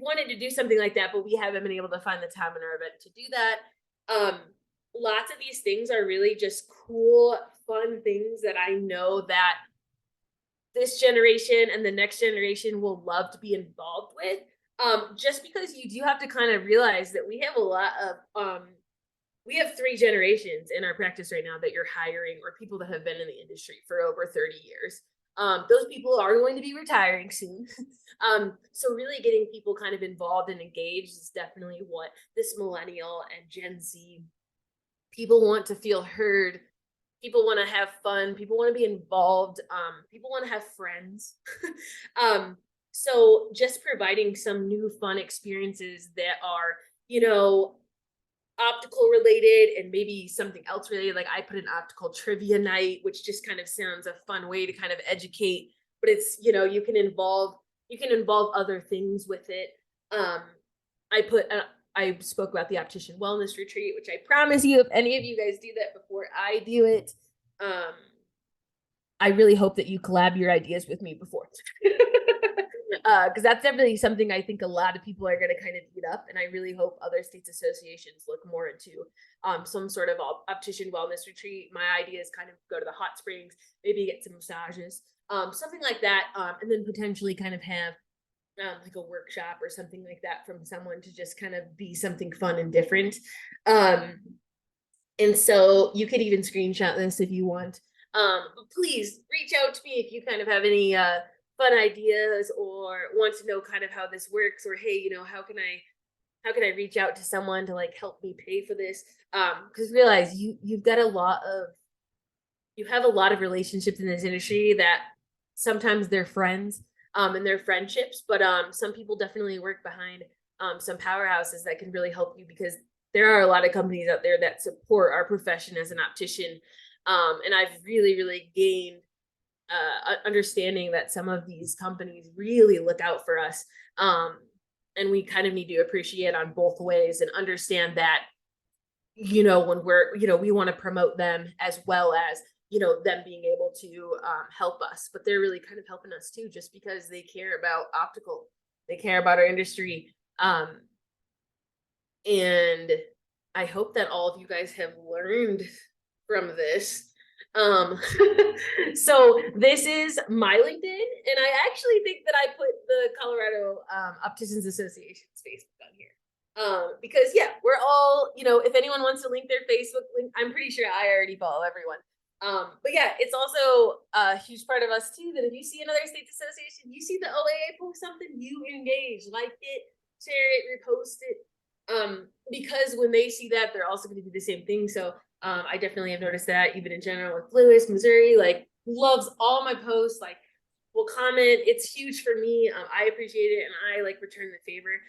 wanted to do something like that, but we haven't been able to find the time in our event to do that. Lots of these things are really just cool, fun things that I know that this generation and the next generation will love to be involved with. Just because you do have to kind of realize that we have a lot of, we have 3 generations in our practice right now that you're hiring, or people that have been in the industry for over 30 years. Those people are going to be retiring soon. So really getting people kind of involved and engaged is definitely what this millennial and Gen Z people want to feel heard People want to have fun. People want to be involved. People want to have friends. So just providing some new fun experiences that are, optical related and maybe something else related. Like I put an optical trivia night, which just kind of sounds a fun way to kind of educate, but it's, you can involve other things with it. I spoke about the optician wellness retreat, which I promise you, if any of you guys do that before I do it, I really hope that you collab your ideas with me before. Because that's definitely something I think a lot of people are going to kind of eat up. And I really hope other states associations look more into some sort of optician wellness retreat. My idea is kind of go to the hot springs, maybe get some massages, something like that. And then potentially kind of have like a workshop or something like that from someone to just kind of be something fun and different. And so you could even screenshot this if you want. But please reach out to me if you kind of have any fun ideas or want to know kind of how this works, or hey, how can I reach out to someone to like help me pay for this? Because realize you've got you have a lot of relationships in this industry that sometimes they're friends and they're friendships, but some people definitely work behind some powerhouses that can really help you, because there are a lot of companies out there that support our profession as an optician. And I've really, really gained understanding that some of these companies really look out for us. And we kind of need to appreciate on both ways and understand that, when we're, we want to promote them as well as, them being able to help us, but they're really kind of helping us too, just because they care about optical, they care about our industry. And I hope that all of you guys have learned from this. So this is my LinkedIn, and I actually think that I put the Colorado Opticians Association's Facebook on here. Because yeah, we're all, if anyone wants to link their Facebook link, I'm pretty sure I already follow everyone. But yeah, it's also a huge part of us too, that if you see another states association, you see the OAA post something, you engage, like it, share it, repost it. Because when they see that, they're also going to do the same thing. So I definitely have noticed that even in general with Lewis, Missouri, like loves all my posts, like will comment. It's huge for me. I appreciate it, and I like return the favor.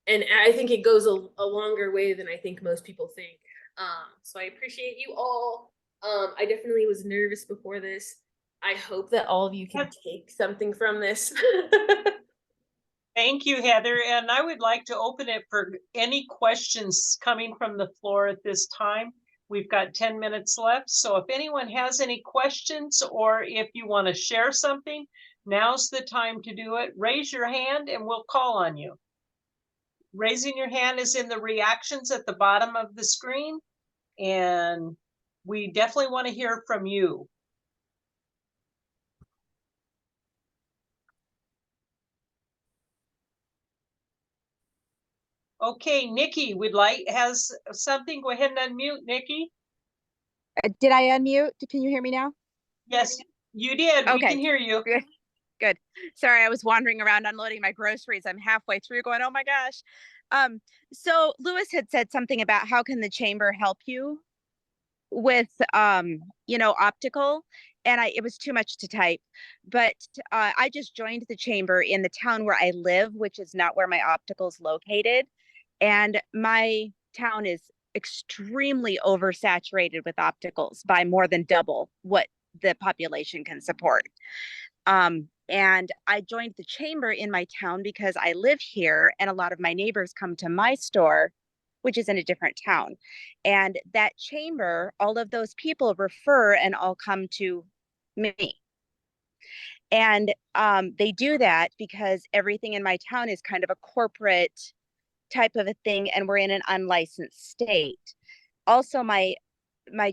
And I think it goes a longer way than I think most people think. So I appreciate you all. I definitely was nervous before this. I hope that all of you can take something from this. Thank you, Heather. And I would like to open it for any questions coming from the floor at this time. We've got 10 minutes left. So if anyone has any questions, or if you want to share something, now's the time to do it. Raise your hand and we'll call on you. Raising your hand is in the reactions at the bottom of the screen, and we definitely want to hear from you. Okay, Nikki has something. Go ahead and unmute, Nikki. Did I unmute? Can you hear me now? Yes, you did. We can hear you. Good. Good. Sorry, I was wandering around unloading my groceries. I'm halfway through going, oh my gosh. So Lewis had said something about how can the chamber help you with optical, and it was too much to type, but I just joined the chamber in the town where I live, which is not where my optical is located, and my town is extremely oversaturated with opticals by more than double what the population can support. And I joined the chamber in my town because I live here and a lot of my neighbors come to my store, which is in a different town. And that chamber, all of those people refer and all come to me. And they do that because everything in my town is kind of a corporate type of a thing, and we're in an unlicensed state. Also, my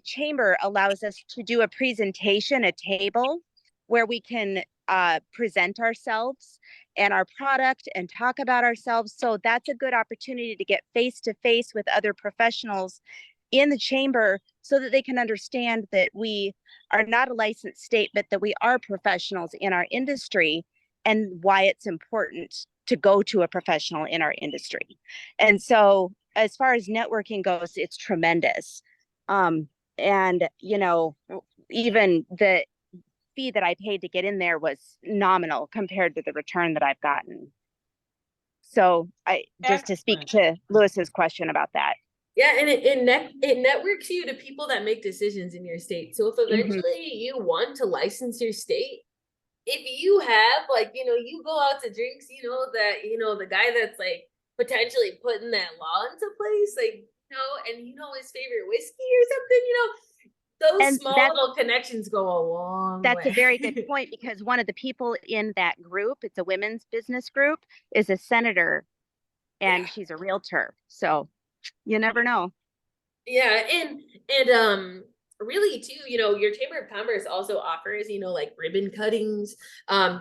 chamber allows us to do a presentation, a table, where we can present ourselves and our product and talk about ourselves. So that's a good opportunity to get face to face with other professionals in the chamber so that they can understand that we are not a licensed state, but that we are professionals in our industry, and why it's important to go to a professional in our industry. And so as far as networking goes, it's tremendous. And, even the fee that I paid to get in there was nominal compared to the return that I've gotten. So just to speak Excellent. to Lewis's question about that. Yeah, and it networks you to people that make decisions in your state. So if eventually you want to license your state, if you have you go out to drinks, the guy that's like potentially putting that law into place, and his favorite whiskey or something, those And small little connections go a long that's way. a very good point, because one of the people in that group, it's a women's business group, is a senator, and she's a realtor. So you never know. Yeah, and really too, your Chamber of Commerce also offers, like ribbon cuttings.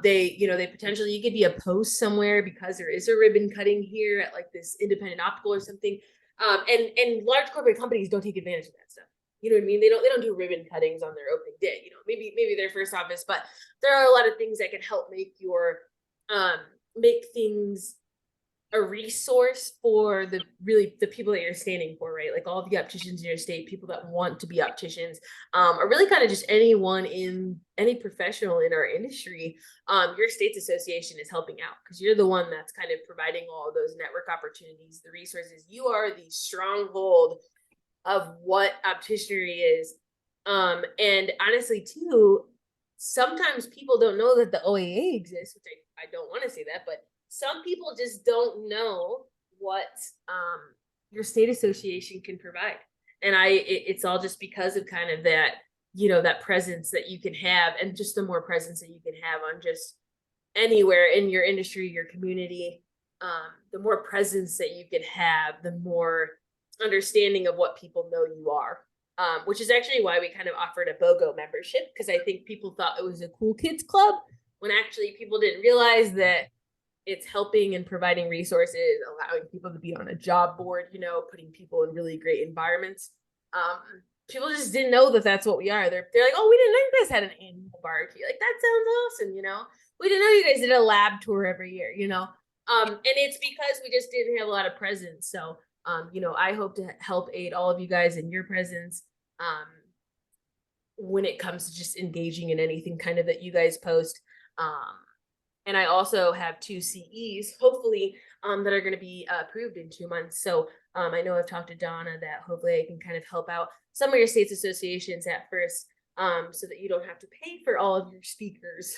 They potentially, you could be a post somewhere because there is a ribbon cutting here at like this independent optical or something. And large corporate companies don't take advantage of that stuff. You know what I mean? They don't do ribbon cuttings on their opening day. Maybe their first office, but there are a lot of things that can help make things a resource for the people that you're standing for, right? Like all of the opticians in your state, people that want to be opticians, or really kind of just any professional in our industry. Your state's association is helping out because you're the one that's kind of providing all of those network opportunities, the resources. You are the stronghold of what opticianry is. And honestly too, sometimes people don't know that the OAA exists, which I don't want to say that, but some people just don't know what your state association can provide. And it's all just because of kind of that, that presence that you can have, and just the more presence that you can have on just anywhere in your industry, your community, the more presence that you can have, the more understanding of what people know you are. Which is actually why we kind of offered a BOGO membership, because I think people thought it was a cool kids club when actually people didn't realize that it's helping and providing resources, allowing people to be on a job board, putting people in really great environments. People just didn't know that that's what we are. They're like, oh, we didn't know you guys had an annual barbecue. Like, that sounds awesome, We didn't know you guys did a lab tour every year, And it's because we just didn't have a lot of presence. So, I hope to help aid all of you guys in your presence when it comes to just engaging in anything kind of that you guys post. And I also have 2 CEs, hopefully, that are going to be approved in 2 months. So I know I've talked to Donna that hopefully I can kind of help out some of your state's associations at first, so that you don't have to pay for all of your speakers.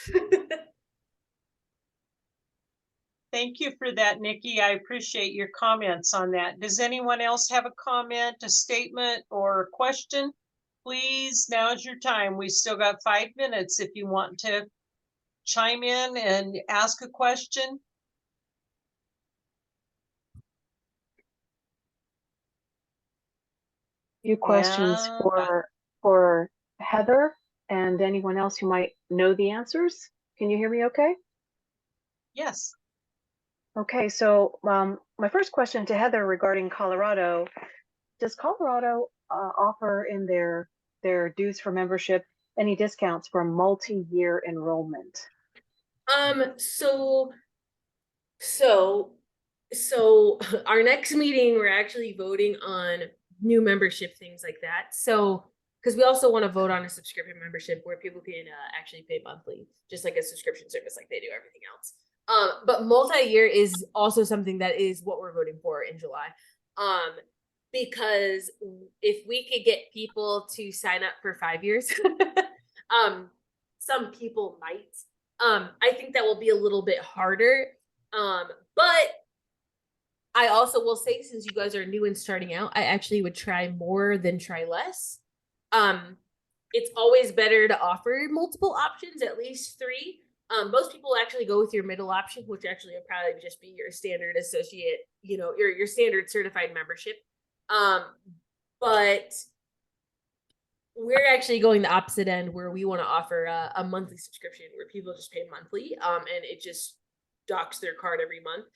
Thank you for that, Nikki. I appreciate your comments on that. Does anyone else have a comment, a statement, or a question? Please, now's your time. We still got 5 minutes if you want to chime in and ask a question. Few questions for Heather and anyone else who might know the answers. Can you hear me okay? Yes. Okay, so my first question to Heather regarding Colorado, does Colorado offer in their dues for membership any discounts for multi-year enrollment? So our next meeting, we're actually voting on new membership, things like that. So, because we also want to vote on a subscription membership where people can actually pay monthly, just like a subscription service, like they do everything else. But multi-year is also something that is what we're voting for in July. Because if we could get people to sign up for 5 years, some people might. I think that will be a little bit harder. But I also will say, since you guys are new and starting out, I actually would try more than try less. It's always better to offer multiple options, at least 3. Most people actually go with your middle option, which actually would probably just be your standard associate, your standard certified membership. But we're actually going the opposite end, where we want to offer a monthly subscription where people just pay monthly, and it just docks their card every month.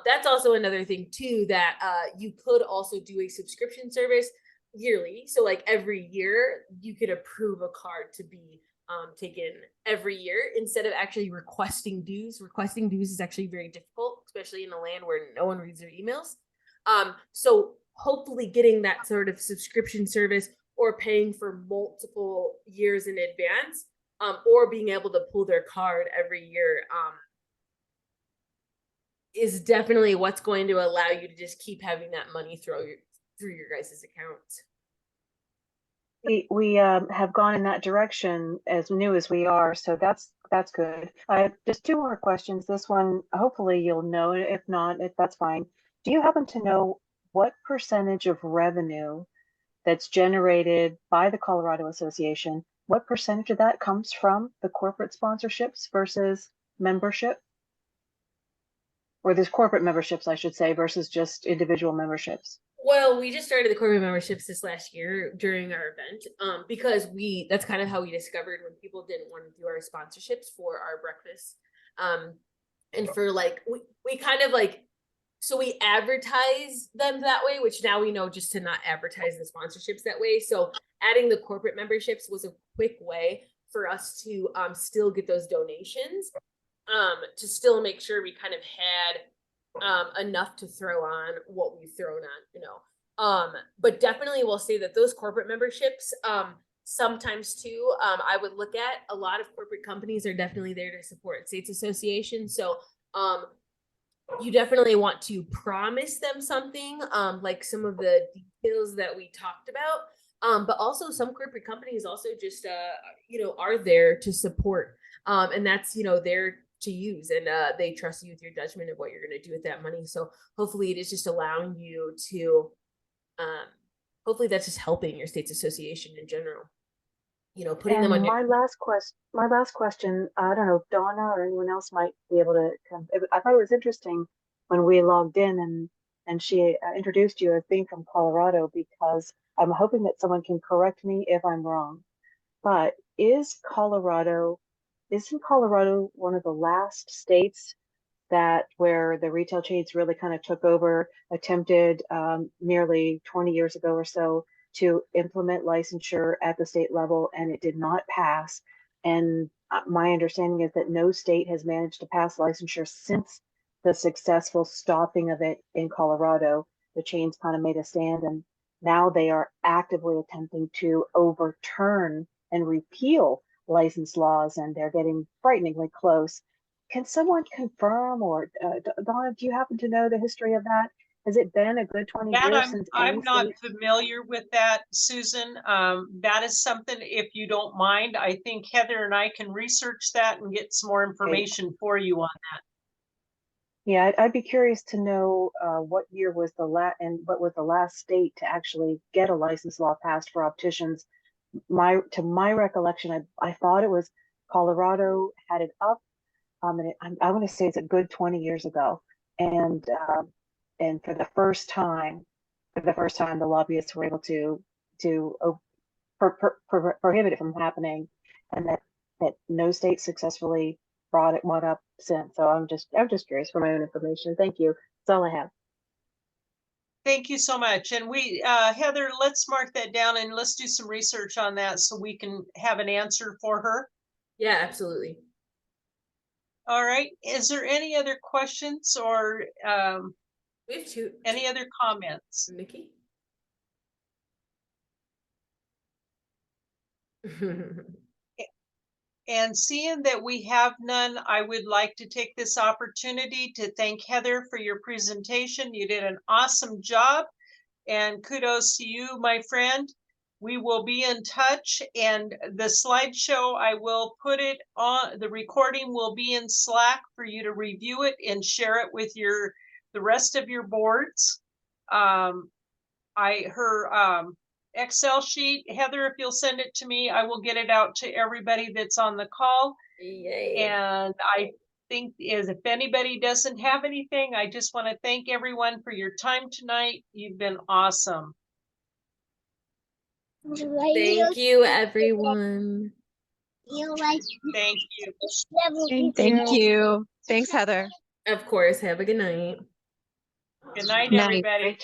That's also another thing too, that you could also do a subscription service yearly. So like every year you could approve a card to be taken every year instead of actually requesting dues. Requesting dues is actually very difficult, especially in a land where no one reads their emails. So hopefully getting that sort of subscription service, or paying for multiple years in advance, or being able to pull their card every year, is definitely what's going to allow you to just keep having that money through your guys' accounts. We have gone in that direction as new as we are, so that's good. I have just two more questions. This one, hopefully you'll know. If not, if that's fine. Do you happen to know what percentage of revenue that's generated by the Colorado Association, what percentage of that comes from the corporate sponsorships versus membership? Or there's corporate memberships, I should say, versus just individual memberships. Well, we just started the corporate memberships this last year during our event, because that's kind of how we discovered when people didn't want to do our sponsorships for our breakfast. And for like, we kind of like, so we advertise them that way, which now we know just to not advertise the sponsorships that way. So adding the corporate memberships was a quick way for us to still get those donations, to still make sure we kind of had enough to throw on what we've thrown on, you know. But definitely we'll say that those corporate memberships, sometimes too, I would look at, a lot of corporate companies are definitely there to support states association. So you definitely want to promise them something, like some of the details that we talked about. But also some corporate companies also just you know, are there to support, and that's, you know, their to use, and they trust you with your judgment of what you're going to do with that money. So hopefully it is just allowing you to hopefully that's just helping your state's association in general, you know, putting them on my last question, I don't know if Donna or anyone else might be able to come. I thought it was interesting when we logged in and she introduced you as being from Colorado, because I'm hoping that someone can correct me if I'm wrong, but isn't Colorado one of the last states that where the retail chains really kind of took over, attempted nearly 20 years ago or so to implement licensure at the state level, and it did not pass. And my understanding is that no state has managed to pass licensure since the successful stopping of it in Colorado. The chains kind of made a stand, and now they are actively attempting to overturn and repeal license laws, and they're getting frighteningly close. Can someone confirm, or Donna, do you happen to know the history of that? Has it been a good 20 years since I'm not state... familiar with that, Susan. That is something, if you don't mind, I think Heather and I can research that and get some more information for you on that. Yeah, I'd be curious to know what year was the and what was the last state to actually get a license law passed for opticians. To my recollection, I thought it was Colorado had it up. And I want to say it's a good 20 years ago. And for the first time, the lobbyists were able to prohibit it from happening, and that no state successfully brought one up since. So I'm just curious for my own information. Thank you. That's all I have. Thank you so much. And Heather, let's mark that down and let's do some research on that so we can have an answer for her. Yeah, absolutely. All right. Is there any other questions or We have two. any other comments? Nikki? And seeing that we have none, I would like to take this opportunity to thank Heather for your presentation. You did an awesome job, and kudos to you, my friend. We will be in touch, and the slideshow, I will put it on, the recording will be in Slack for you to review it and share it with the rest of your boards. Her Excel sheet, Heather, if you'll send it to me, I will get it out to everybody that's on the call. Yay. And I think if anybody doesn't have anything, I just want to thank everyone for your time tonight. You've been awesome. Thank you, everyone. Thank you. Thank you. Thanks, Heather. Of course. Have a good night. Good night, Night. everybody.